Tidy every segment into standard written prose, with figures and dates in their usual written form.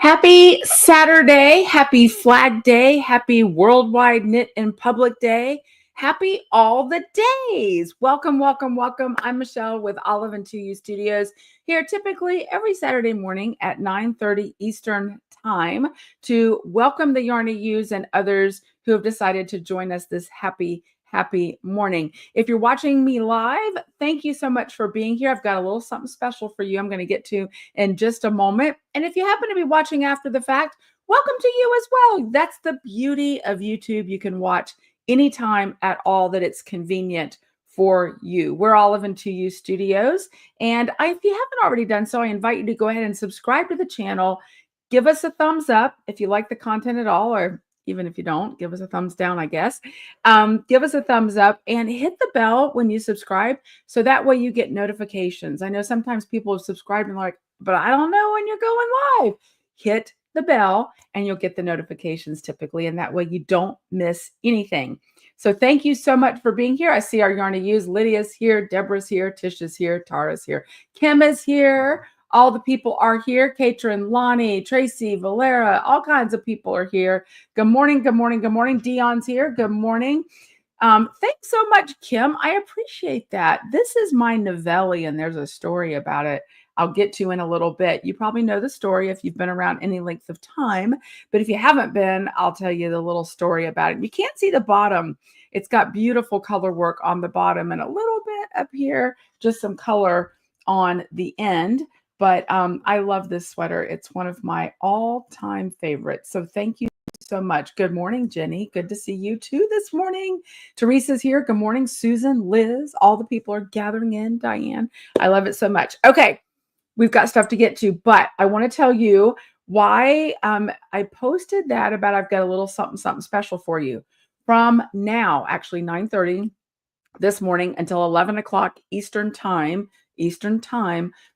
Happy Saturday, happy Flag Day, happy Worldwide Knit in Public Day, happy all the days. Welcome, welcome, welcome. I'm Michelle with Olive and Two Ewe Studios here typically every Saturday morning at 9:30 Eastern Time to welcome the Yarny Ewes and others who have decided to join us this happy morning. If you're watching me live, thank you so much for being here. I've got a little something special for you I'm going to get to in just a moment. And if you happen to be watching after the fact, welcome to you as well. That's the beauty of YouTube. You can watch anytime at all that it's convenient for you. We're Olive and Two Ewe Studios. And if you haven't already done so, I invite you to go ahead and subscribe to the channel. Give us a thumbs up if you like the content at all, or even if you don't, give us a thumbs down, I guess. Give us a thumbs up and hit the bell when you subscribe, so that way you get notifications. I know sometimes people have subscribed and like, but I don't know when you're going live. Hit the bell and you'll get the notifications typically, and that way you don't miss anything. So thank you so much for being here. I see our Yarny Ewes. Lydia's here, Deborah's here, Tisha's here, Tara's here, Kim is here. All the people are here. Katrin, Lonnie, Tracy, Valera, all kinds of people are here. Good morning, good morning, good morning. Dion's here. Good morning. Thanks so much, Kim. I appreciate that. This is my Novelli, and there's a story about it I'll get to in a little bit. You probably know the story if you've been around any length of time, but if you haven't been, I'll tell you the little story about it. You can't see the bottom. It's got beautiful color work on the bottom and a little bit up here, just some color on the end. But I love this sweater. It's one of my all-time favorites. So thank you so much. Good morning, Jenny. Good to see you too this morning. Teresa's here. Good morning, Susan, Liz. All the people are gathering in. Diane. I love it so much. Okay, we've got stuff to get to, but I want to tell you why I posted that about I've got a little something special for you. From now, actually 9:30 this morning until 11 o'clock Eastern time,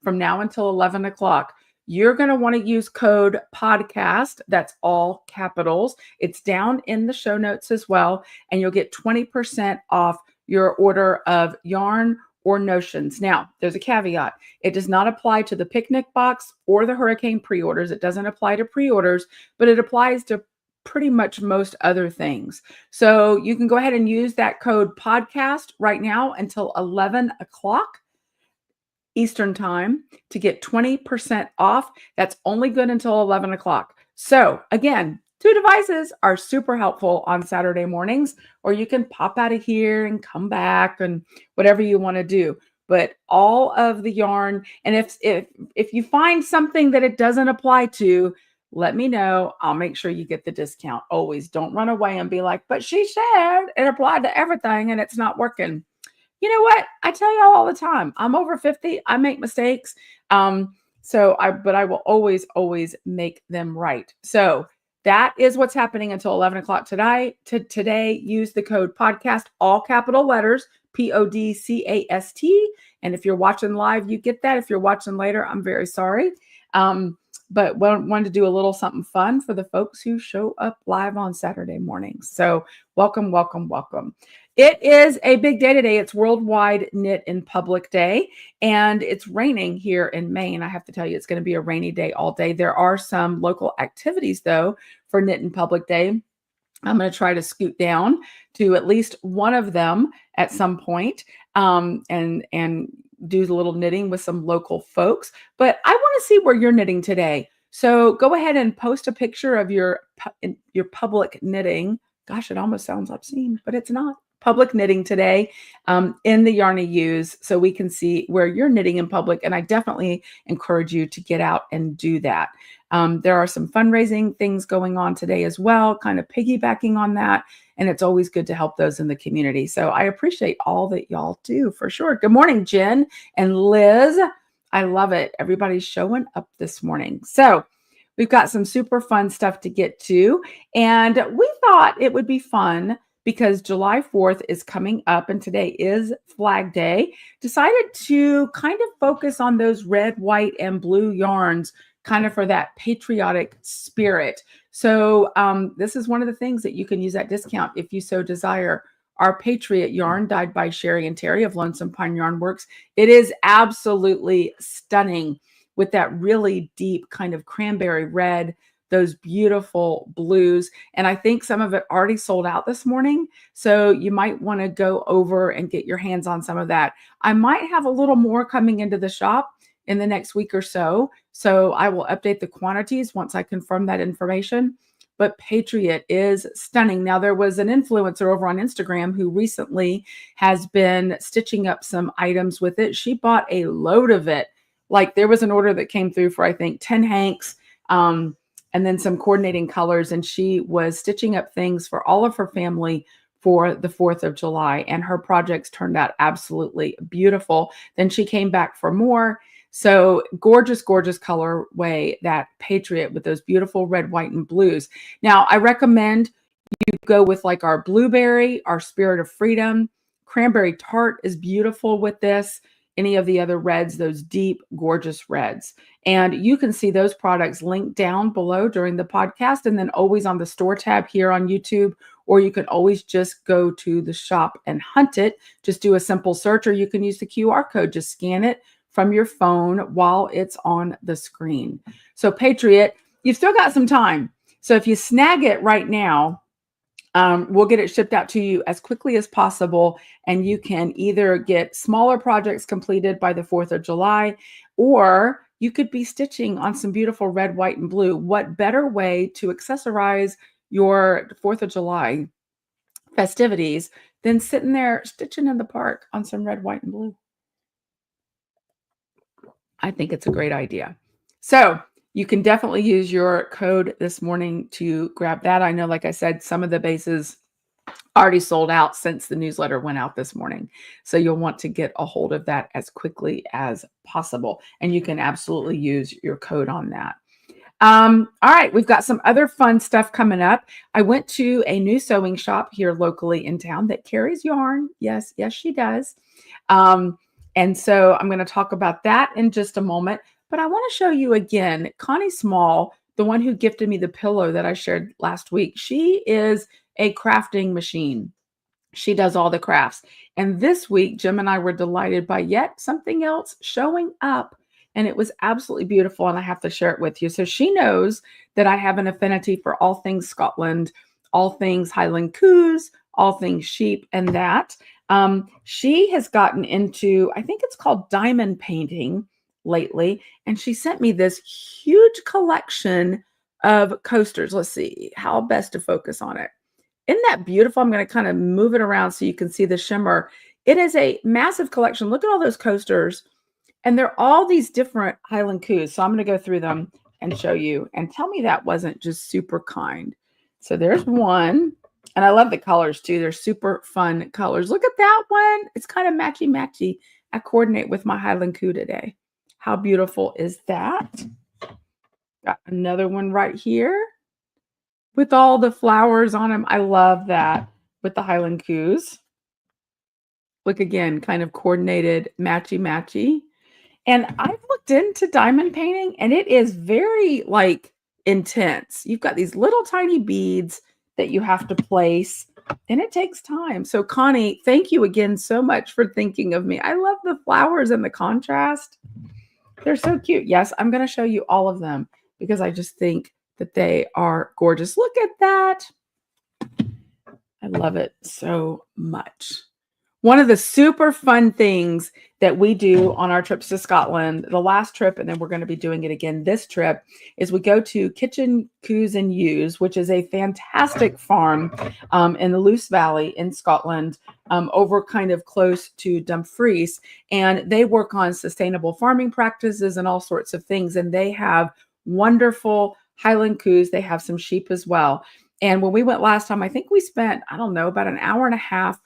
from now until 11 o'clock, you're going to want to use code podcast. That's all capitals. It's down in the show notes as well. And you'll get 20% off your order of yarn or notions. Now, there's a caveat. It does not apply to the picnic box or the hurricane pre-orders. It doesn't apply to pre-orders, but it applies to pretty much most other things. So you can go ahead and use that code podcast right now until 11 o'clock Eastern time to get 20% off. That's only good until 11 o'clock. So again, two devices are super helpful on Saturday mornings, or you can pop out of here and come back and whatever you want to do. But all of the yarn, and if you find something that it doesn't apply to, let me know. I'll make sure you get the discount. Always don't run away and be like, but she said it applied to everything and it's not working. You know what? I tell y'all all the time, I'm over 50. I make mistakes. But I will always make them right. So that is what's happening until 11 o'clock today. Use the code podcast, all capital letters, PODCAST. And if you're watching live, you get that. If you're watching later, I'm very sorry. But wanted to do a little something fun for the folks who show up live on Saturday mornings. So welcome, welcome, welcome. It is a big day today. It's Worldwide Knit in Public Day, and it's raining here in Maine. I have to tell you, it's going to be a rainy day all day. There are some local activities, though, for Knit in Public Day. I'm going to try to scoot down to at least one of them at some point, and do a little knitting with some local folks. But I want to see where you're knitting today. So go ahead and post a picture of your public knitting. Gosh, it almost sounds obscene, but it's not. Public knitting today in the Yarny Ewes, so we can see where you're knitting in public. And I definitely encourage you to get out and do that. There are some fundraising things going on today as well, kind of piggybacking on that. And it's always good to help those in the community. So I appreciate all that y'all do for sure. Good morning, Jen and Liz. I love it. Everybody's showing up this morning. So we've got some super fun stuff to get to. And we thought it would be fun because July 4th is coming up and today is Flag Day. Decided to kind of focus on those red, white, and blue yarns kind of for that patriotic spirit. So this is one of the things that you can use that discount if you so desire. Our Patriot yarn, dyed by Sherry and Terry of Lonesome Pine Yarn Works. It is absolutely stunning. with that really deep kind of cranberry red, those beautiful blues. And I think some of it already sold out this morning. So you might want to go over and get your hands on some of that. I might have a little more coming into the shop in the next week or so. So I will update the quantities once I confirm that information. But Patriot is stunning. Now, there was an influencer over on Instagram who recently has been stitching up some items with it. She bought a load of it. Like there was an order that came through for, I think, 10 hanks and then some coordinating colors. And she was stitching up things for all of her family for the 4th of July. And her projects turned out absolutely beautiful. Then she came back for more. So gorgeous, gorgeous colorway, that Patriot with those beautiful red, white, and blues. Now, I recommend you go with like our blueberry, our Spirit of Freedom. Cranberry Tart is beautiful with this. Any of the other reds, those deep, gorgeous reds. And you can see those products linked down below during the podcast and then always on the store tab here on YouTube, or you can always just go to the shop and hunt it. Just do a simple search, or you can use the QR code. Just scan it from your phone while it's on the screen. So Patriot, you've still got some time. So if you snag it right now, we'll get it shipped out to you as quickly as possible. And you can either get smaller projects completed by the 4th of July, or you could be stitching on some beautiful red, white, and blue. What better way to accessorize your 4th of July festivities than sitting there stitching in the park on some red, white, and blue? I think it's a great idea. So you can definitely use your code this morning to grab that. I know, like I said, some of the bases already sold out since the newsletter went out this morning. So you'll want to get a hold of that as quickly as possible. And you can absolutely use your code on that. All right, we've got some other fun stuff coming up. I went to a new sewing shop here locally in town that carries yarn. Yes, she does. And so I'm going to talk about that in just a moment. But I want to show you again, Connie Small, the one who gifted me the pillow that I shared last week. She is a crafting machine. She does all the crafts. And this week, Jim and I were delighted by yet something else showing up. And it was absolutely beautiful. And I have to share it with you. So she knows that I have an affinity for all things Scotland, all things Highland coos, all things sheep, and that. She has gotten into, I think it's called diamond painting lately. And she sent me this huge collection of coasters. Let's see how best to focus on it. Isn't that beautiful? I'm going to kind of move it around so you can see the shimmer. It is a massive collection. Look at all those coasters. And they're all these different Highland coos. So I'm going to go through them and show you. And tell me that wasn't just super kind. So there's one. And I love the colors too. They're super fun colors. Look at that one. It's kind of matchy-matchy. I coordinate with my Highland coo today. How beautiful is that? Got another one right here with all the flowers on them. I love that with the Highland coos. Look again, kind of coordinated, matchy-matchy. And I've looked into diamond painting and it is very like intense. You've got these little tiny beads that you have to place and it takes time. So Connie, thank you again so much for thinking of me. I love the flowers and the contrast. They're so cute. Yes, I'm going to show you all of them because I just think that they are gorgeous. Look at that. I love it so much. One of the super fun things that we do on our trips to Scotland, the last trip, and then we're going to be doing it again this trip, is we go to Kitchen Coos and Ewes, which is a fantastic farm in the Luce Valley in Scotland, over kind of close to Dumfries. And they work on sustainable farming practices and all sorts of things. And they have wonderful Highland coos. They have some sheep as well. And when we went last time, I think we spent, I don't know, about an hour and a half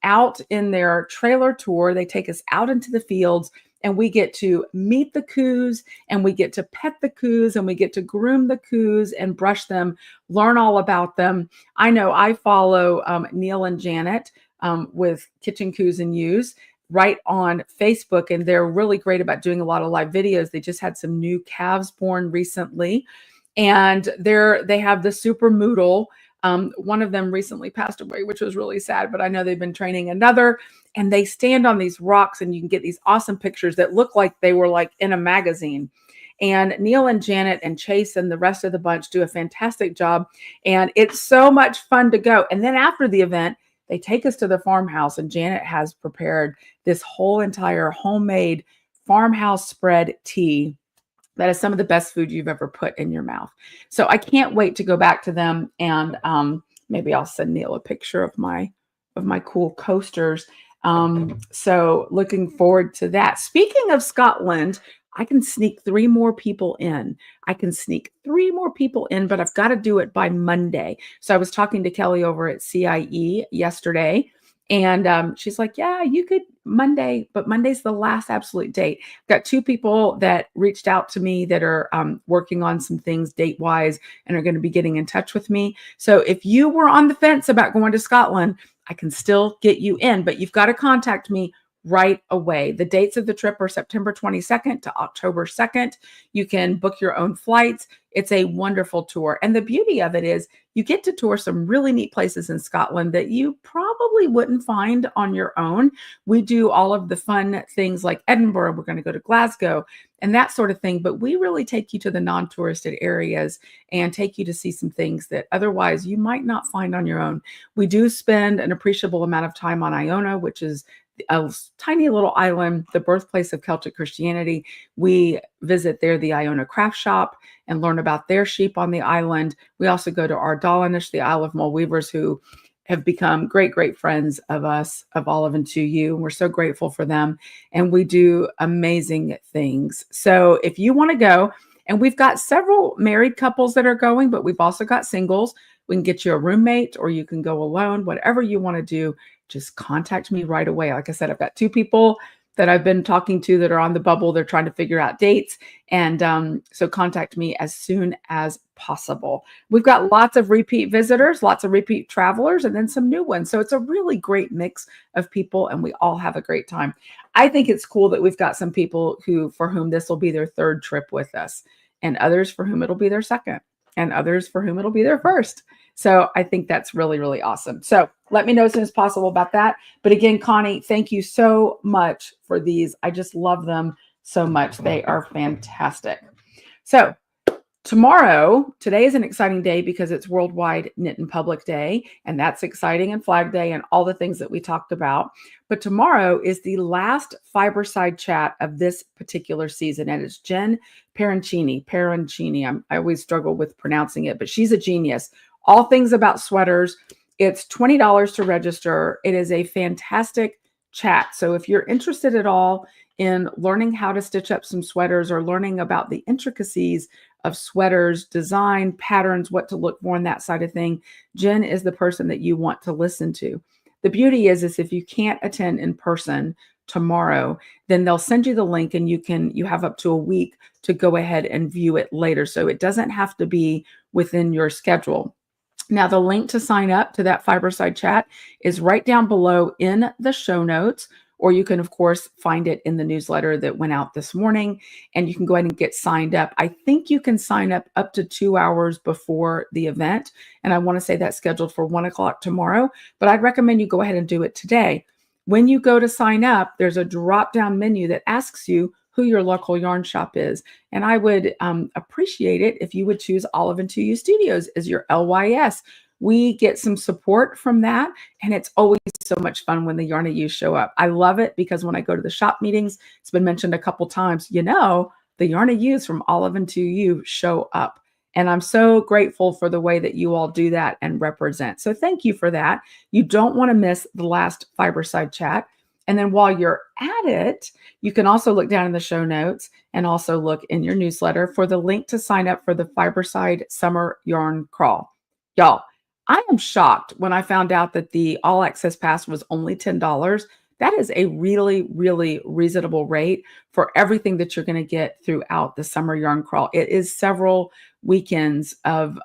out in their trailer tour. They take us out into the fields and we get to meet the coos and we get to pet the coos and we get to groom the coos and brush them, learn all about them. I know I follow Neil and Janet with Kitchen Coos and Ewes right on Facebook, and they're really great about doing a lot of live videos. They just had some new calves born recently, and they have the super moodle One of them recently passed away, which was really sad, but I know they've been training another, and they stand on these rocks and you can get these awesome pictures that look like they were like in a magazine. And Neil and Janet and Chase and the rest of the bunch do a fantastic job. And it's so much fun to go. And then after the event, they take us to the farmhouse, and Janet has prepared this whole entire homemade farmhouse spread tea that is some of the best food you've ever put in your mouth. So I can't wait to go back to them, and maybe I'll send Neil a picture of my cool coasters. So looking forward to that. Speaking of Scotland, I can sneak 3 more people in. But I've got to do it by Monday. So I was talking to Kelly over at CIE yesterday, and she's like, yeah, you could Monday, but Monday's the last absolute date. I've got 2 people that reached out to me that are working on some things date-wise and are going to be getting in touch with me. So if you were on the fence about going to Scotland, I can still get you in, but you've got to contact me right away. The dates of the trip are September 22nd to October 2nd. You can book your own flights. It's a wonderful tour. And the beauty of it is you get to tour some really neat places in Scotland that you probably wouldn't find on your own. We do all of the fun things like Edinburgh. We're going to go to Glasgow and that sort of thing. But we really take you to the non-touristed areas and take you to see some things that otherwise you might not find on your own. We do spend an appreciable amount of time on Iona, which is a tiny little island, the birthplace of Celtic Christianity. We visit there the Iona craft shop and learn about their sheep on the island. We also go to Ardalanish, the Isle of Mull Weavers, who have become great friends of us, of Olive and 2U. We're so grateful for them, and we do amazing things. So if you want to go, and we've got several married couples that are going, but we've also got singles. We can get you a roommate, or you can go alone, whatever you want to do. Just contact me right away. Like I said, I've got 2 people that I've been talking to that are on the bubble. They're trying to figure out dates. And so contact me as soon as possible. We've got lots of repeat visitors, lots of repeat travelers, and then some new ones. So it's a really great mix of people, and we all have a great time. I think it's cool that we've got some people for whom this will be their 3rd trip with us, and others for whom it'll be their 2nd, and others for whom it'll be their 1st. So I think that's really, really awesome. So let me know as soon as possible about that. But again, Connie, thank you so much for these. I just love them so much. They are fantastic. So today is an exciting day because it's Worldwide Knit in Public Day, and that's exciting, and Flag Day and all the things that we talked about. But tomorrow is the last Fiberside Chat of this particular season, and it's Jen Parroccini. I always struggle with pronouncing it, but she's a genius. All things about sweaters. It's $20 to register. It is a fantastic chat. So if you're interested at all in learning how to stitch up some sweaters or learning about the intricacies of sweaters, design, patterns, what to look for, and that side of thing, Jen is the person that you want to listen to. The beauty is if you can't attend in person tomorrow, then they'll send you the link, and you have up to a week to go ahead and view it later. So it doesn't have to be within your schedule. Now, the link to sign up to that Fiberside Chat is right down below in the show notes, or you can, of course, find it in the newsletter that went out this morning, and you can go ahead and get signed up. I think you can sign up to 2 hours before the event, and I want to say that's scheduled for 1 o'clock tomorrow, but I'd recommend you go ahead and do it today. When you go to sign up, there's a drop-down menu that asks you who your local yarn shop is. And I would appreciate it if you would choose Olive and 2U Studios as your LYS. We get some support from that, and it's always so much fun when the Yarny U's show up. I love it because when I go to the shop meetings, it's been mentioned a couple times, the Yarny U's from Olive and 2U show up. And I'm so grateful for the way that you all do that and represent. So thank you for that. You don't want to miss the last Fiberside Chat. And then while you're at it, you can also look down in the show notes and also look in your newsletter for the link to sign up for the Fiberside Summer Yarn Crawl. Y'all, I am shocked when I found out that the all access pass was only $10. That is a really, really reasonable rate for everything that you're going to get throughout the Summer Yarn Crawl. It is several weekends of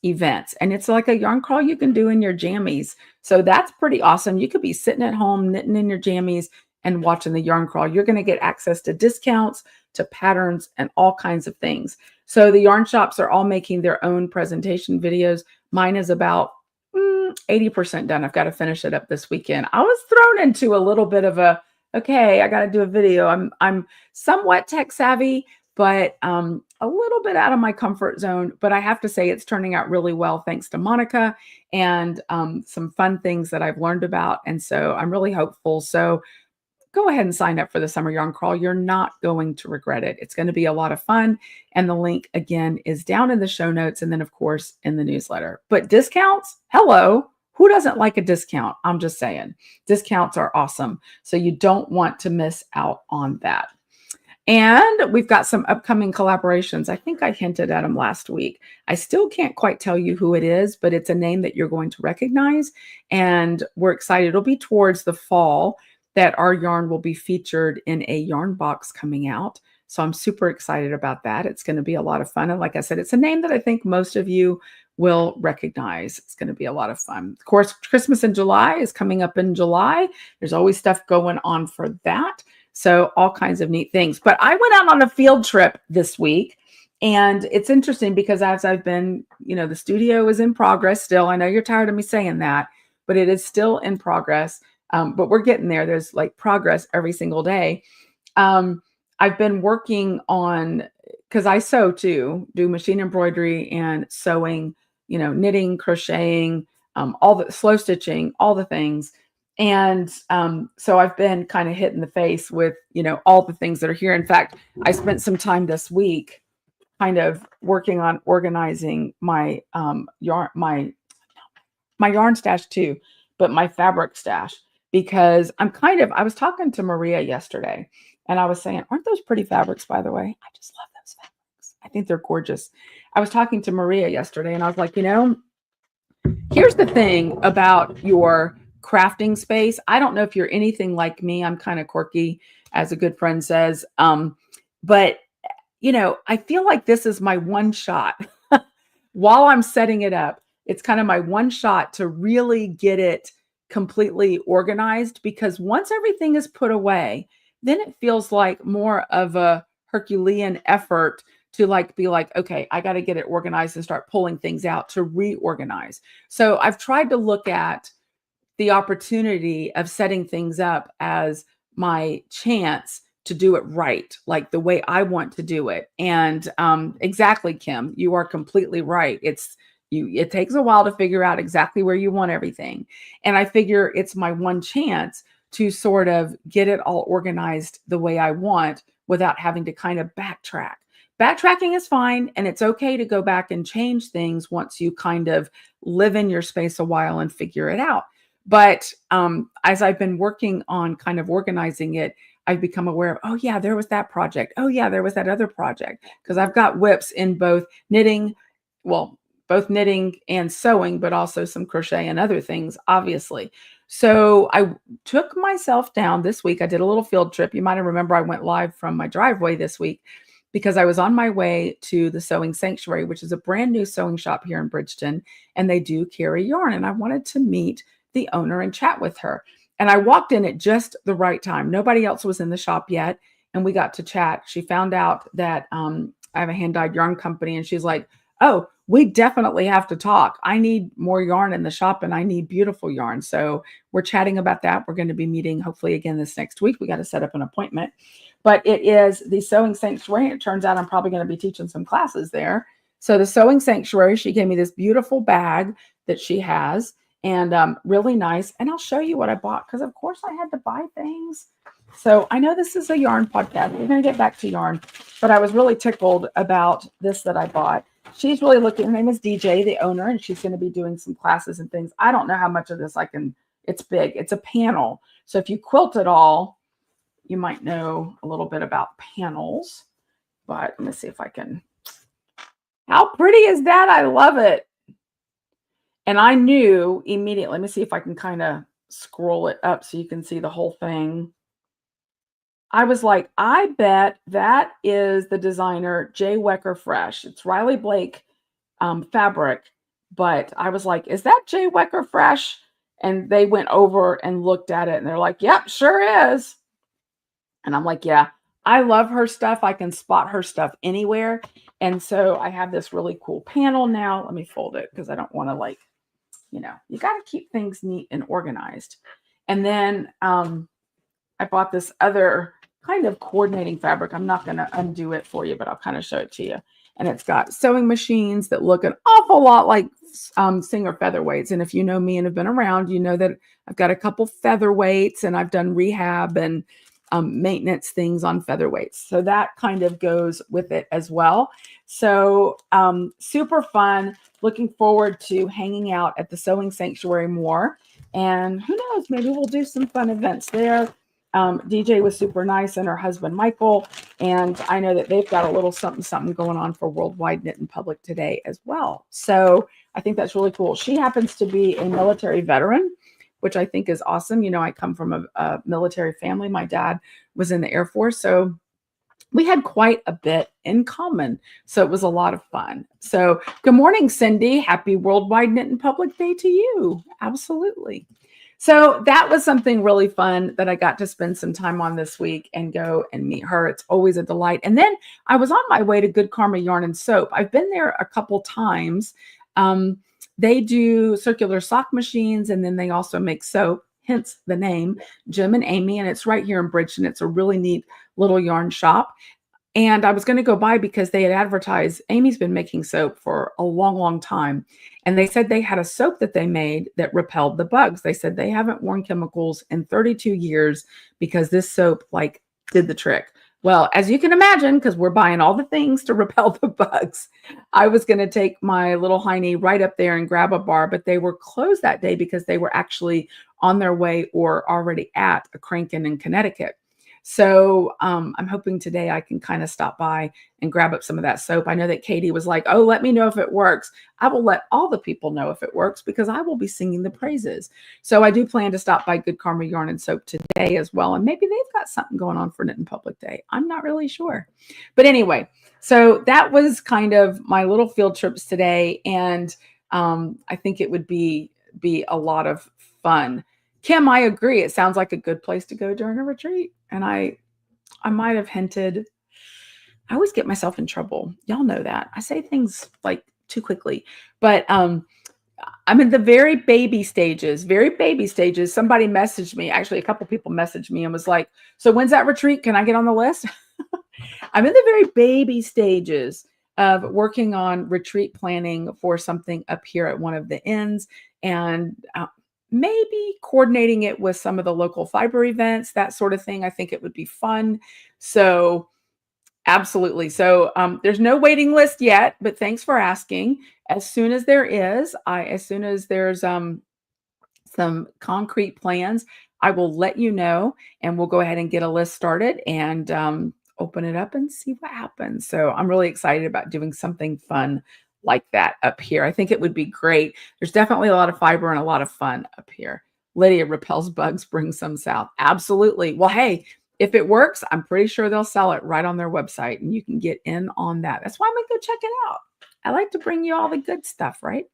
events, and it's like a yarn crawl you can do in your jammies. So that's pretty awesome. You could be sitting at home knitting in your jammies and watching the yarn crawl. You're going to get access to discounts, to patterns, and all kinds of things. So the yarn shops are all making their own presentation videos. Mine is about 80% done. I've got to finish it up this weekend. I was thrown into a little bit of a, okay, I got to do a video. I'm somewhat tech savvy, but a little bit out of my comfort zone. But I have to say it's turning out really well thanks to Monica and some fun things that I've learned about. And so I'm really hopeful. So go ahead and sign up for the Summer Yarn Crawl. You're not going to regret it. It's going to be a lot of fun. And the link, again, is down in the show notes and then, of course, in the newsletter. But discounts? Hello. Who doesn't like a discount? I'm just saying. Discounts are awesome. So you don't want to miss out on that. And we've got some upcoming collaborations. I think I hinted at them last week. I still can't quite tell you who it is, but it's a name that you're going to recognize. And we're excited. It'll be towards the fall that our yarn will be featured in a yarn box coming out. So I'm super excited about that. It's going to be a lot of fun. And like I said, it's a name that I think most of you will recognize. It's going to be a lot of fun. Of course, Christmas in July is coming up in July. There's always stuff going on for that. So all kinds of neat things. But I went out on a field trip this week. And it's interesting because as I've been, the studio is in progress still. I know you're tired of me saying that, but it is still in progress. But we're getting there. There's like progress every single day. I've been working on, because I sew too, do machine embroidery and sewing, knitting, crocheting, all the slow stitching, all the things. And so I've been kind of hit in the face with, all the things that are here. In fact, I spent some time this week kind of working on organizing my yarn, my yarn stash too, but my fabric stash. Because I was talking to Maria yesterday and I was saying, aren't those pretty fabrics, by the way? I just love those fabrics. I think they're gorgeous. I was talking to Maria yesterday and I was like, here's the thing about your crafting space. I don't know if you're anything like me. I'm kind of quirky, as a good friend says. But, I feel like this is my one shot while I'm setting it up. It's kind of my one shot to really get it completely organized, because once everything is put away, then it feels like more of a Herculean effort to be like, okay, I got to get it organized and start pulling things out to reorganize. So I've tried to look at the opportunity of setting things up as my chance to do it right, like the way I want to do it. And exactly, Kim, you are completely right. It takes a while to figure out exactly where you want everything. And I figure it's my one chance to sort of get it all organized the way I want without having to kind of backtrack. Backtracking is fine. And it's okay to go back and change things once you kind of live in your space a while and figure it out. But as I've been working on kind of organizing it, I've become aware of, oh yeah, there was that project. Oh yeah, there was that other project. Because I've got whips in both knitting and sewing, but also some crochet and other things, obviously. So I took myself down this week. I did a little field trip. You might remember I went live from my driveway this week because I was on my way to the Sewing Sanctuary, which is a brand new sewing shop here in Bridgeton, and they do carry yarn. And I wanted to meet the owner and chat with her. And I walked in at just the right time. Nobody else was in the shop yet. And we got to chat. She found out that I have a hand-dyed yarn company, and she's like, oh, we definitely have to talk. I need more yarn in the shop and I need beautiful yarn. So we're chatting about that. We're going to be meeting hopefully again this next week. We got to set up an appointment, but it is the Sewing Sanctuary. It turns out I'm probably going to be teaching some classes there. So the Sewing Sanctuary, she gave me this beautiful bag that she has, and really nice. And I'll show you what I bought, because of course I had to buy things. So I know this is a yarn podcast. We're going to get back to yarn, but I was really tickled about this that I bought. She's really looking, her name is DJ, the owner, and she's going to be doing some classes and things. I don't know how much of this it's big. It's a panel. So if you quilt at all, you might know a little bit about panels, but let me see if I can. How pretty is that? I love it. And I knew immediately, let me see if I can kind of scroll it up so you can see the whole thing. I was like, I bet that is the designer, J. Wecker Fresh. It's Riley Blake fabric. But I was like, is that J. Wecker Fresh? And they went over and looked at it and they're like, yep, sure is. And I'm like, yeah, I love her stuff. I can spot her stuff anywhere. And so I have this really cool panel now. Let me fold it because I don't want to, like, you got to keep things neat and organized. And then I bought this other kind of coordinating fabric. I'm not going to undo it for you, but I'll kind of show it to you. And it's got sewing machines that look an awful lot like Singer featherweights. And if you know me and have been around, you know that I've got a couple featherweights and I've done rehab and maintenance things on featherweights. So that kind of goes with it as well. So super fun. Looking forward to hanging out at the Sewing Sanctuary more. And who knows, maybe we'll do some fun events there. DJ was super nice, and her husband Michael, and I know that they've got a little something going on for Worldwide Knit in Public today as well. So I think that's really cool. She happens to be a military veteran, which I think is awesome. I come from a military family. My dad was in the Air Force, so we had quite a bit in common. So it was a lot of fun. So good morning, Cindy. Happy Worldwide Knit in Public Day to you. Absolutely. So that was something really fun that I got to spend some time on this week and go and meet her. It's always a delight. And then I was on my way to Good Karma Yarn and Soap. I've been there a couple times. They do circular sock machines, and then they also make soap, hence the name, Jim and Amy. And it's right here in Bridgeton. It's a really neat little yarn shop. And I was going to go by because they had advertised, Amy's been making soap for a long, long time. And they said they had a soap that they made that repelled the bugs. They said they haven't worn chemicals in 32 years because this soap like did the trick. Well, as you can imagine, because we're buying all the things to repel the bugs, I was going to take my little hiney right up there and grab a bar, but they were closed that day because they were actually on their way or already at a Crankin in Connecticut. So I'm hoping today I can kind of stop by and grab up some of that soap. I know that Katie was like, oh, let me know if it works. I will let all the people know if it works because I will be singing the praises. So I do plan to stop by Good Karma Yarn and Soap today as well. And maybe they've got something going on for Knit in Public Day. I'm not really sure. But anyway, so that was kind of my little field trips today. And I think it would be a lot of fun. Kim, I agree. It sounds like a good place to go during a retreat. And I might have hinted. I always get myself in trouble. Y'all know that. I say things like too quickly. But I'm in the very baby stages. Somebody messaged me. Actually, a couple people messaged me and was like, so when's that retreat? Can I get on the list? I'm in the very baby stages of working on retreat planning for something up here at one of the inns. And maybe coordinating it with some of the local fiber events, that sort of thing. I think it would be fun. So absolutely. So there's no waiting list yet, but thanks for asking. As soon as there's some concrete plans, I will let you know, and we'll go ahead and get a list started and open it up and see what happens. So I'm really excited about doing something fun like that up here. I think it would be great. There's definitely a lot of fiber and a lot of fun up here. Lydia, repels bugs, bring some south. Absolutely. Well, hey, if it works, I'm pretty sure they'll sell it right on their website and you can get in on that. That's why I'm going to go check it out. I like to bring you all the good stuff, right?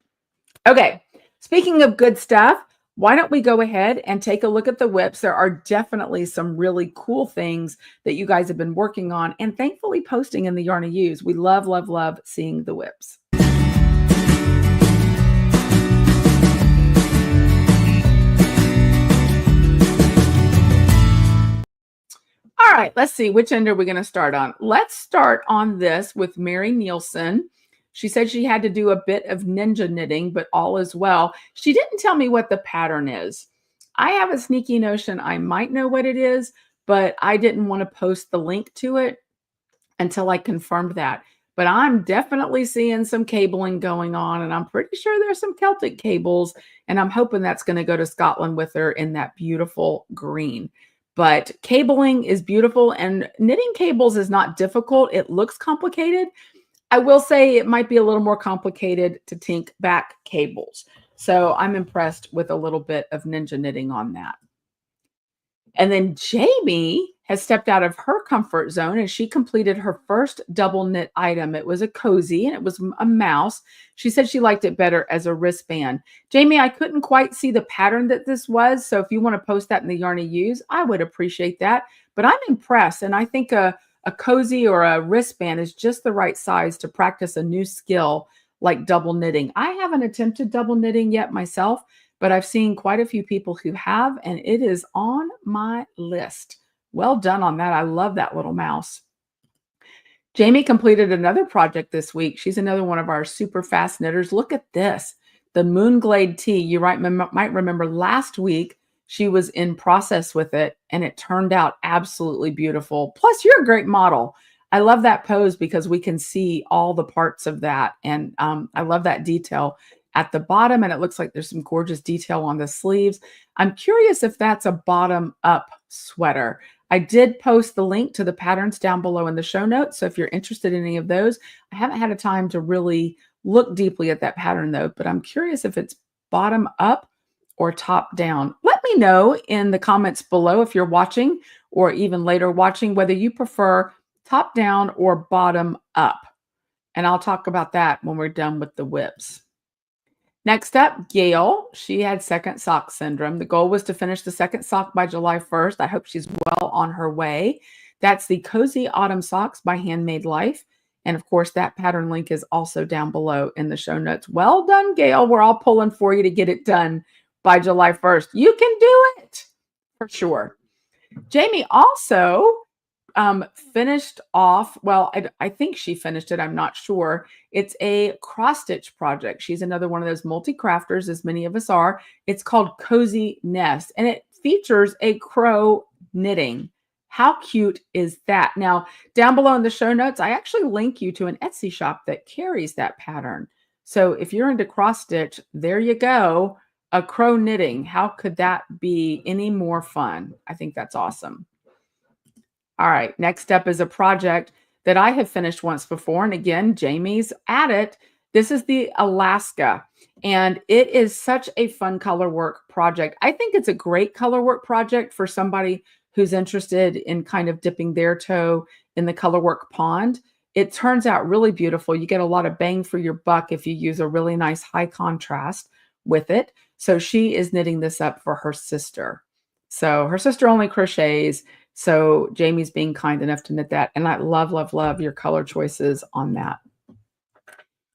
Okay. Speaking of good stuff, why don't we go ahead and take a look at the whips? There are definitely some really cool things that you guys have been working on and thankfully posting in the Yarny Use. We love, love, love seeing the whips. All right, let's see. Which end are we going to start on? Let's start on this with Mary Nielsen. She said she had to do a bit of ninja knitting, but all is well. She didn't tell me what the pattern is. I have a sneaky notion I might know what it is, but I didn't want to post the link to it until I confirmed that. But I'm definitely seeing some cabling going on, and I'm pretty sure there's some Celtic cables, and I'm hoping that's going to go to Scotland with her in that beautiful green. But cabling is beautiful, and knitting cables is not difficult. It looks complicated. I will say it might be a little more complicated to tink back cables. So I'm impressed with a little bit of ninja knitting on that. And then Jamie has stepped out of her comfort zone and she completed her first double knit item. It was a cozy and it was a mouse. She said she liked it better as a wristband. Jamie, I couldn't quite see the pattern that this was. So if you want to post that in the Yarny Use, I would appreciate that. But I'm impressed. And I think a A cozy or a wristband is just the right size to practice a new skill like double knitting. I haven't attempted double knitting yet myself, but I've seen quite a few people who have, and it is on my list. Well done on that. I love that little mouse. Jamie completed another project this week. She's another one of our super fast knitters. Look at this, the Moonglade tee. You might remember last week she was in process with it, and it turned out absolutely beautiful. Plus, you're a great model. I love that pose because we can see all the parts of that, and I love that detail at the bottom, and it looks like there's some gorgeous detail on the sleeves. I'm curious if that's a bottom-up sweater. I did post the link to the patterns down below in the show notes. So if you're interested in any of those, I haven't had a time to really look deeply at that pattern though, but I'm curious if it's bottom up or top down. Let me know in the comments below if you're watching or even later watching, whether you prefer top down or bottom up. And I'll talk about that when we're done with the whips. Next up, Gail. She had second sock syndrome. The goal was to finish the second sock by July 1st. I hope she's well on her way. That's the Cozy Autumn Socks by Handmade Life. And of course, that pattern link is also down below in the show notes. Well done, Gail. We're all pulling for you to get it done by July 1st. You can do it for sure. Jamie also finished off, well, I think she finished it. I'm not sure. It's a cross stitch project. She's another one of those multi-crafters, as many of us are. It's called Cozy Nest, and it features a crow knitting. How cute is that? Now, down below in the show notes, I actually link you to an Etsy shop that carries that pattern. So if you're into cross stitch, there you go. A crow knitting. How could that be any more fun? I think that's awesome. All right, next up is a project that I have finished once before. And again, Jamie's at it. This is the Alaska, and it is such a fun color work project. I think it's a great color work project for somebody who's interested in kind of dipping their toe in the color work pond. It turns out really beautiful. You get a lot of bang for your buck if you use a really nice high contrast with it. So she is knitting this up for her sister. So her sister only crochets. So Jamie's being kind enough to knit that. And I love, love, love your color choices on that.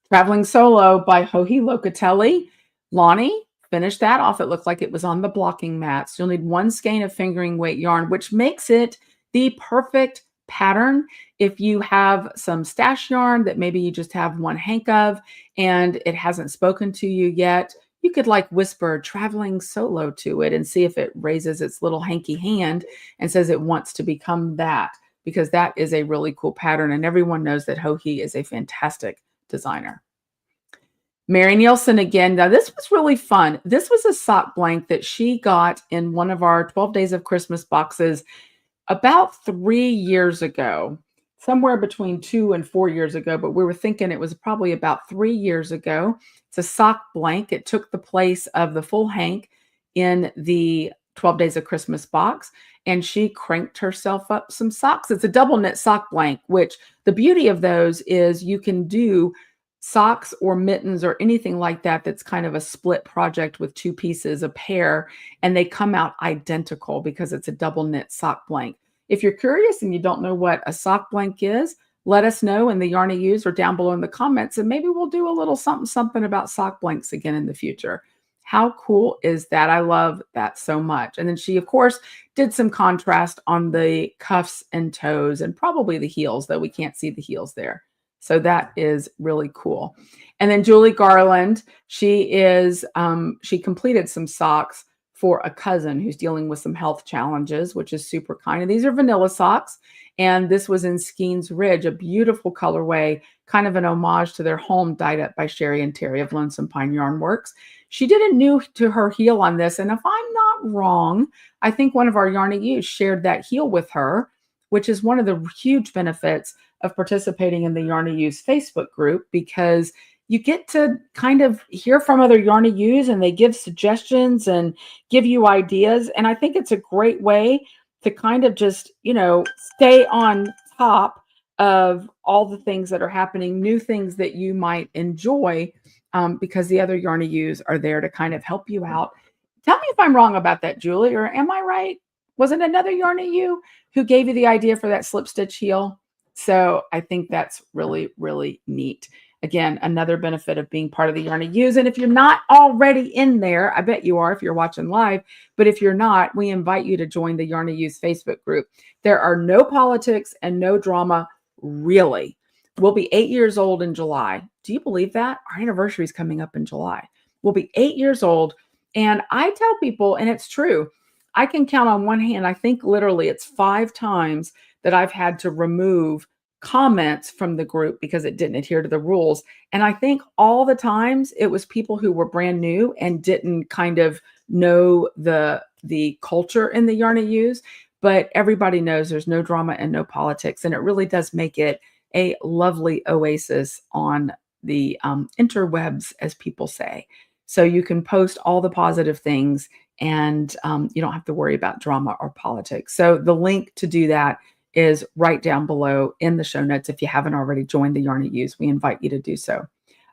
Traveling Solo by Joji Locatelli. Lonnie finished that off. It looked like it was on the blocking mats. You'll need 1 skein of fingering weight yarn, which makes it the perfect pattern if you have some stash yarn that maybe you just have one hank of and it hasn't spoken to you yet. You could like whisper traveling solo to it and see if it raises its little hanky hand and says it wants to become that, because that is a really cool pattern. And everyone knows that Joji is a fantastic designer. Mary Nielsen again. Now this was really fun. This was a sock blank that she got in one of our 12 Days of Christmas boxes about 3 years ago, somewhere between 2 and 4 years ago, but we were thinking it was probably about 3 years ago. It's a sock blank. It took the place of the full hank in the 12 Days of Christmas box, and she cranked herself up some socks. It's a double knit sock blank, which the beauty of those is you can do socks or mittens or anything like that that's kind of a split project with 2 pieces, a pair, and they come out identical because it's a double knit sock blank. If you're curious and you don't know what a sock blank is, let us know in the Yarny Use or down below in the comments, and maybe we'll do a little something about sock blanks again in the future. How cool is that? I love that so much. And then she, of course, did some contrast on the cuffs and toes and probably the heels, though we can't see the heels there. So that is really cool. And then Julie Garland, she completed some socks for a cousin who's dealing with some health challenges, which is super kind. And these are vanilla socks. And this was in Skeens Ridge, a beautiful colorway, kind of an homage to their home dyed up by Sherry and Terry of Lonesome Pine Yarn Works. She did a new to her heel on this. And if I'm not wrong, I think one of our Yarny Use shared that heel with her, which is one of the huge benefits of participating in the Yarny Use Facebook group, because you get to kind of hear from other Yarny Use and they give suggestions and give you ideas. And I think it's a great way to kind of just, stay on top of all the things that are happening, new things that you might enjoy, because the other Yarny Use are there to kind of help you out. Tell me if I'm wrong about that, Julie, or am I right Was it another Yarny you who gave you the idea for that slip stitch heel? So I think that's really, really neat. Again, another benefit of being part of the Yarny Use. And if you're not already in there, I bet you are if you're watching live, but if you're not, we invite you to join the Yarny Use Facebook group. There are no politics and no drama, really. We'll be 8 years old in July. Do you believe that? Our anniversary is coming up in July. We'll be 8 years old. And I tell people, and it's true, I can count on one hand, I think literally it's 5 times that I've had to remove comments from the group because it didn't adhere to the rules. And I think all the times it was people who were brand new and didn't kind of know the culture in the Yarny Use. But everybody knows there's no drama and no politics. And it really does make it a lovely oasis on the interwebs, as people say. So you can post all the positive things and you don't have to worry about drama or politics. So the link to do that is right down below in the show notes. If you haven't already joined the Yarny Use, we invite you to do so.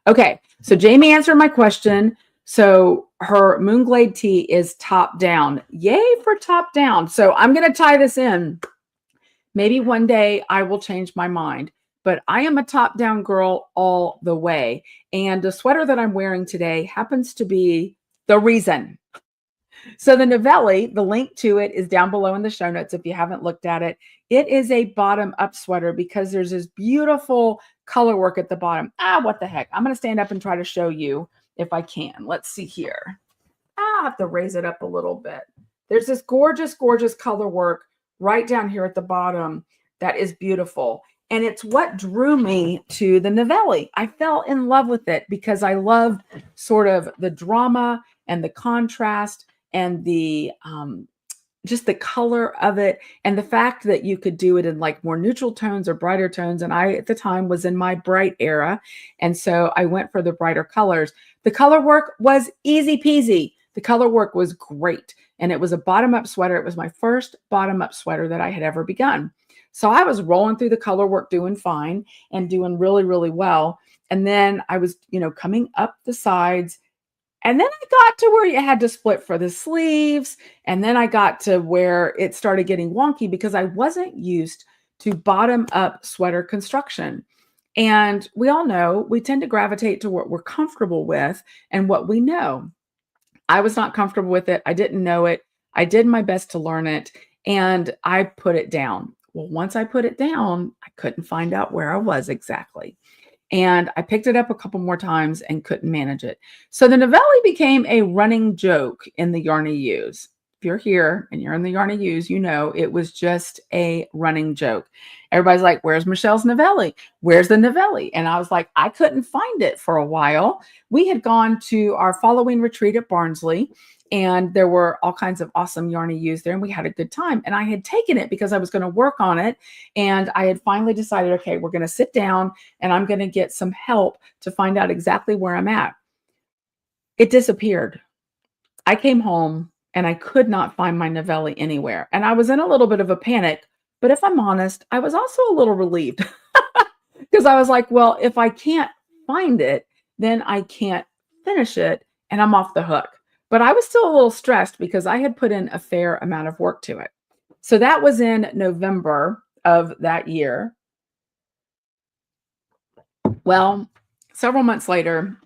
Okay, so Jamie answered my question. So her Moonglade tee is top down. Yay for top down. So I'm going to tie this in. Maybe one day I will change my mind, but I am a top down girl all the way. And the sweater that I'm wearing today happens to be the reason. So the Novelli, the link to it is down below in the show notes if you haven't looked at it. It is a bottom up sweater because there's this beautiful color work at the bottom. What the heck? I'm going to stand up and try to show you if I can. Let's see here. I'll have to raise it up a little bit. There's this gorgeous, gorgeous color work right down here at the bottom that is beautiful. And it's what drew me to the Novelli. I fell in love with it because I loved sort of the drama and the contrast and the just the color of it, and the fact that you could do it in like more neutral tones or brighter tones. And I, at the time, was in my bright era. And so I went for the brighter colors. The color work was easy peasy. The color work was great. And it was a bottom up sweater. It was my first bottom up sweater that I had ever begun. So I was rolling through the color work, doing fine and doing really, really well. And then I was, coming up the sides. And then I got to where you had to split for the sleeves. And then I got to where it started getting wonky because I wasn't used to bottom up sweater construction. And we all know we tend to gravitate to what we're comfortable with and what we know. I was not comfortable with it. I didn't know it. I did my best to learn it and I put it down. Well, once I put it down, I couldn't find out where I was exactly. And I picked it up a couple more times and couldn't manage it. So the Novelli became a running joke in the Yarny Use. If you're here and you're in the Yarny Use, you know it was just a running joke. Everybody's like, where's Michelle's Novelli? Where's the Novelli? And I was like, I couldn't find it for a while. We had gone to our following retreat at Barnsley, and there were all kinds of awesome Yarny Use there, and we had a good time. And I had taken it because I was going to work on it. And I had finally decided, okay, we're going to sit down and I'm going to get some help to find out exactly where I'm at. It disappeared. I came home and I could not find my Novelli anywhere. And I was in a little bit of a panic, but if I'm honest, I was also a little relieved because I was like, well, if I can't find it, then I can't finish it and I'm off the hook. But I was still a little stressed because I had put in a fair amount of work to it. So that was in November of that year. Well, several months later,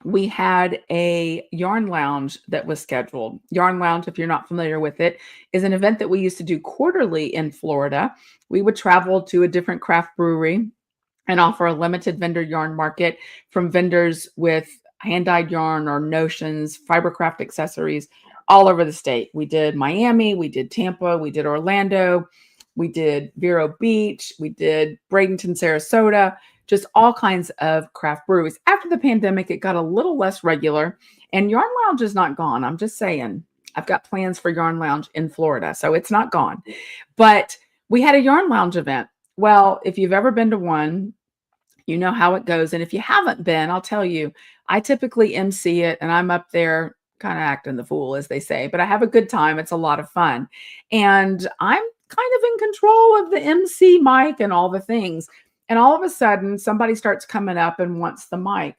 we had a yarn lounge that was scheduled. Yarn lounge, if you're not familiar with it, is an event that we used to do quarterly in Florida. We would travel to a different craft brewery and offer a limited vendor yarn market from vendors with hand-dyed yarn or notions, fibercraft accessories all over the state. We did Miami, we did Tampa, we did Orlando, we did Vero Beach, we did Bradenton, Sarasota, just all kinds of craft breweries. After the pandemic, it got a little less regular, and Yarn Lounge is not gone. I'm just saying, I've got plans for Yarn Lounge in Florida, so it's not gone. But we had a Yarn Lounge event. Well, if you've ever been to one, you know how it goes. And if you haven't been, I'll tell you, I typically MC it and I'm up there kind of acting the fool, as they say, but I have a good time. It's a lot of fun. And I'm kind of in control of the MC mic and all the things. And all of a sudden, somebody starts coming up and wants the mic.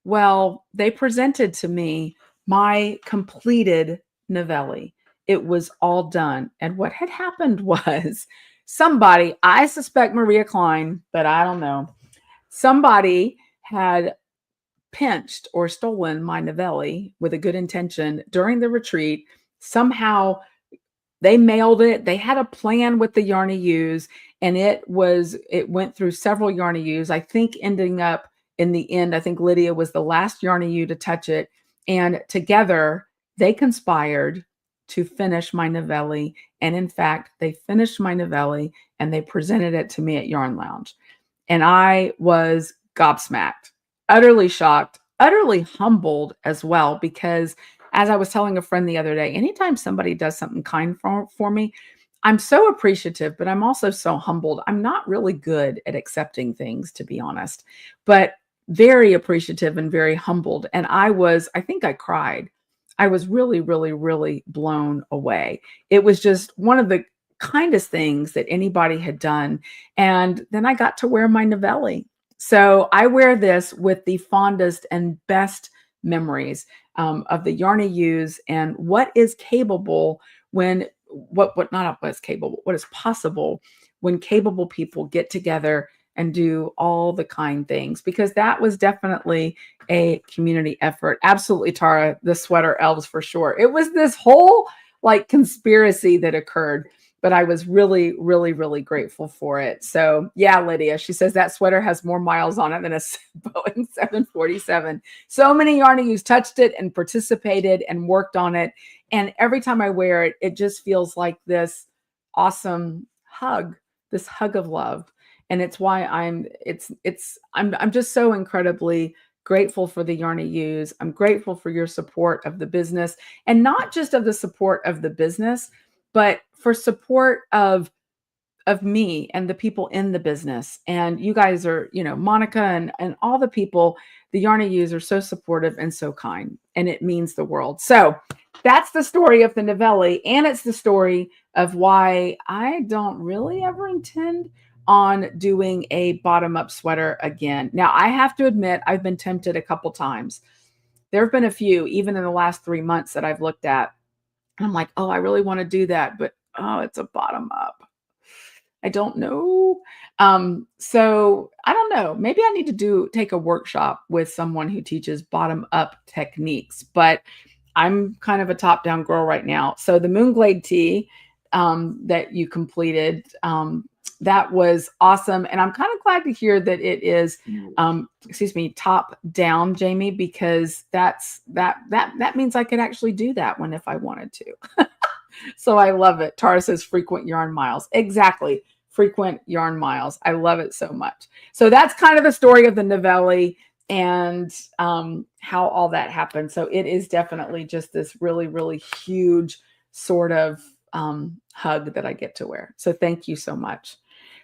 Well, they presented to me my completed Novelli. it was all done. And what had happened was somebody, I suspect Maria Klein, but I don't know, somebody had pinched or stolen my Novelli with a good intention during the retreat. Somehow they mailed it. They had a plan with the yarny ewes, and it went through several yarny ewes. I think ending up in the end, I think Lydia was the last yarny ewe to touch it. And together they conspired to finish my Novelli. And in fact, they finished my Novelli and they presented it to me at Yarn Lounge. And I was gobsmacked, utterly shocked, utterly humbled as well, because as I was telling a friend the other day, anytime somebody does something kind for me, I'm so appreciative, but I'm also so humbled. I'm not really good at accepting things, to be honest, but very appreciative and very humbled. And I think I cried. I was really, really, really blown away. It was just one of the kindest things that anybody had done. And then I got to wear my Novelli. So I wear this with the fondest and best memories of the yarny ewes and what is capable when what not what's capable, what is possible when capable people get together and do all the kind things, because that was definitely a community effort. Absolutely, Tara, the sweater elves for sure. It was this whole like conspiracy that occurred, but I was really, really, really grateful for it. So yeah, Lydia, she says that sweater has more miles on it than a Boeing 747. So many yarny ewes touched it and participated and worked on it. And every time I wear it, it just feels like this awesome hug, this hug of love. And it's why I'm just so incredibly grateful for the yarny ewes. I'm grateful for your support of the business, and not just of the support of the business, but for support of me and the people in the business. And you guys are, Monica and all the people, the yarny ewes are so supportive and so kind, and it means the world. So that's the story of the Novelli, and it's the story of why I don't really ever intend on doing a bottom-up sweater again. Now, I have to admit, I've been tempted a couple times. There have been a few, even in the last 3 months, that I've looked at. And I'm like, oh, I really want to do that, but oh, it's a bottom up. I don't know. So I don't know. Maybe I need to take a workshop with someone who teaches bottom up techniques, but I'm kind of a top down girl right now. So the Moonglade tee that you completed, that was awesome. And I'm kind of glad to hear that it is, top down, Jamie, because that means I could actually do that one if I wanted to. So I love it. Tara says frequent yarn miles. Exactly. Frequent yarn miles. I love it so much. So that's kind of the story of the Novelli and how all that happened. So it is definitely just this really, really huge sort of hug that I get to wear. So thank you so much.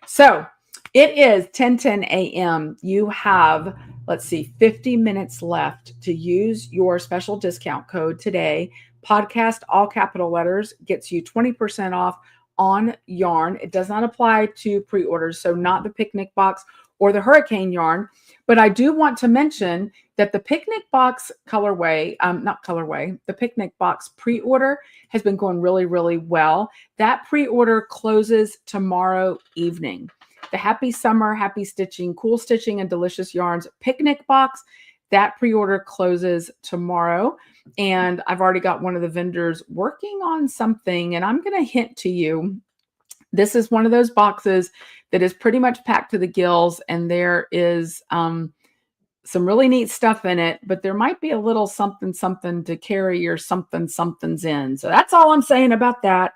So it is 10:10 a.m. You have, 50 minutes left to use your special discount code today. Podcast, all capital letters, gets you 20% off on yarn. It does not apply to pre-orders, so not the picnic box or the hurricane yarn. But I do want to mention that the picnic box the picnic box pre-order has been going really, really well. That pre-order closes tomorrow evening. The Happy Summer, Happy Stitching, Cool Stitching, and Delicious Yarns picnic box, that pre-order closes tomorrow. And I've already got one of the vendors working on something, and I'm going to hint to you. This is one of those boxes that is pretty much packed to the gills, and there is some really neat stuff in it, but there might be a little something to carry your something's in. So that's all I'm saying about that.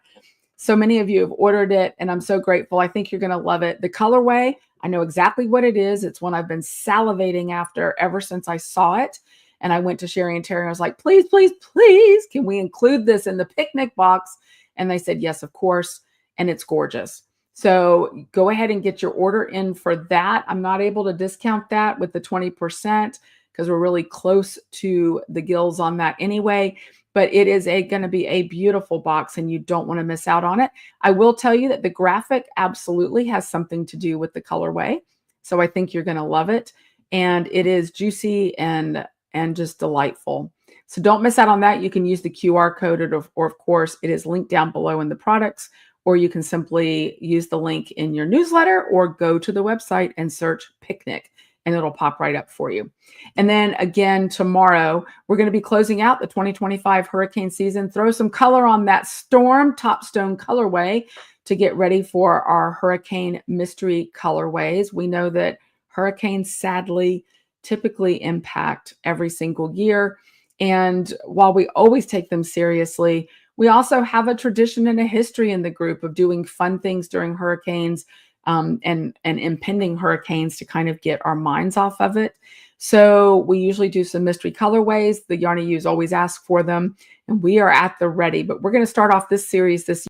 So many of you have ordered it, and I'm so grateful. I think you're going to love it. The colorway, I know exactly what it is. It's one I've been salivating after ever since I saw it. And I went to Sherry and Terry and I was like, please, please, please, can we include this in the picnic box? And they said, yes, of course. And it's gorgeous. So go ahead and get your order in for that. I'm not able to discount that with the 20% because we're really close to the gills on that anyway. But it is going to be a beautiful box, and you don't want to miss out on it. I will tell you that the graphic absolutely has something to do with the colorway. So I think you're going to love it. And it is juicy and just delightful. So don't miss out on that. You can use the QR code, or of course, it is linked down below in the products, or you can simply use the link in your newsletter or go to the website and search picnic, and it'll pop right up for you. And then again, tomorrow, we're going to be closing out the 2025 hurricane season. Throw some color on that storm top stone colorway to get ready for our hurricane mystery colorways. We know that hurricanes sadly typically impact every single year. And while we always take them seriously, we also have a tradition and a history in the group of doing fun things during hurricanes and impending hurricanes to kind of get our minds off of it. So we usually do some mystery colorways. The Yarny U's always ask for them, and we are at the ready. But we're going to start off this series this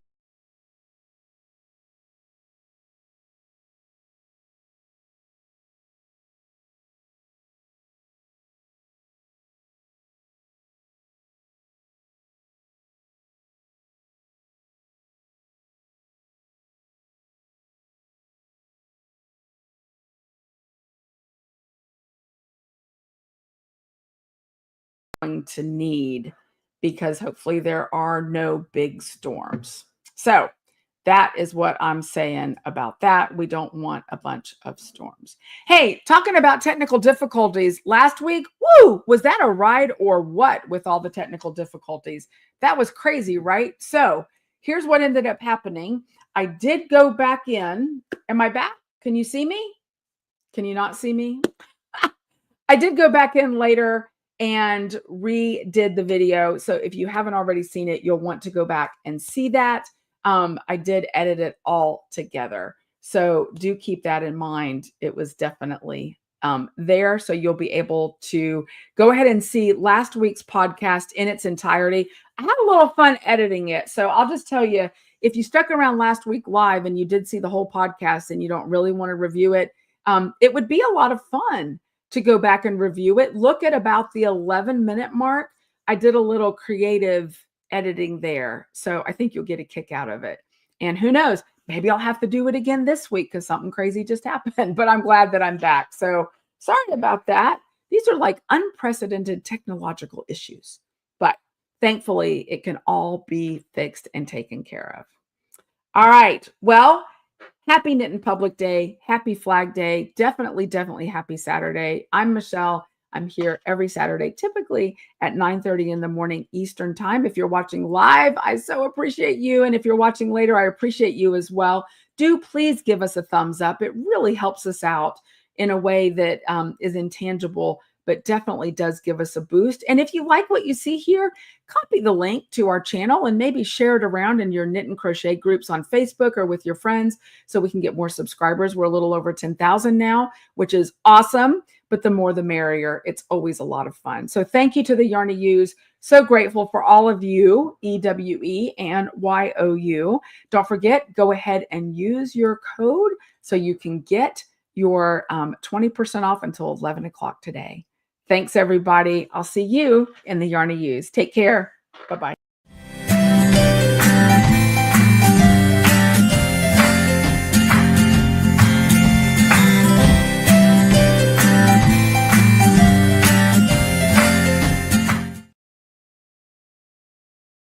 going to need, because hopefully there are no big storms. So that is what I'm saying about that. We don't want a bunch of storms. Hey, talking about technical difficulties, last week, woo, was that a ride or what with all the technical difficulties? That was crazy, right? So here's what ended up happening. I did go back in. Am I back? Can you see me? Can you not see me? I did go back in later and redid the video. So if you haven't already seen it, you'll want to go back and see that. I did edit it all together. So do keep that in mind. It was definitely there. So you'll be able to go ahead and see last week's podcast in its entirety. I had a little fun editing it. So I'll just tell you, if you stuck around last week live and you did see the whole podcast and you don't really want to review it, it would be a lot of fun to go back and review it. Look at about the 11-minute mark. I did a little creative editing there. So I think you'll get a kick out of it. And who knows, maybe I'll have to do it again this week because something crazy just happened, but I'm glad that I'm back. So sorry about that. These are like unprecedented technological issues, but thankfully it can all be fixed and taken care of. All right. Well, happy Knit in Public Day. Happy Flag Day. Definitely happy Saturday. I'm Michelle. I'm here every Saturday, typically at 9:30 in the morning Eastern time. If you're watching live, I so appreciate you. And if you're watching later, I appreciate you as well. Do please give us a thumbs up. It really helps us out in a way that is intangible, but definitely does give us a boost. And if you like what you see here, copy the link to our channel and maybe share it around in your knit and crochet groups on Facebook or with your friends so we can get more subscribers. We're a little over 10,000 now, which is awesome. But the more the merrier. It's always a lot of fun. So thank you to the Yarny U's. So grateful for all of you, EWE and YOU. Don't forget, go ahead and use your code so you can get your 20% off until 11 o'clock today. Thanks, everybody. I'll see you in the Yarny U's. Take care. Bye-bye.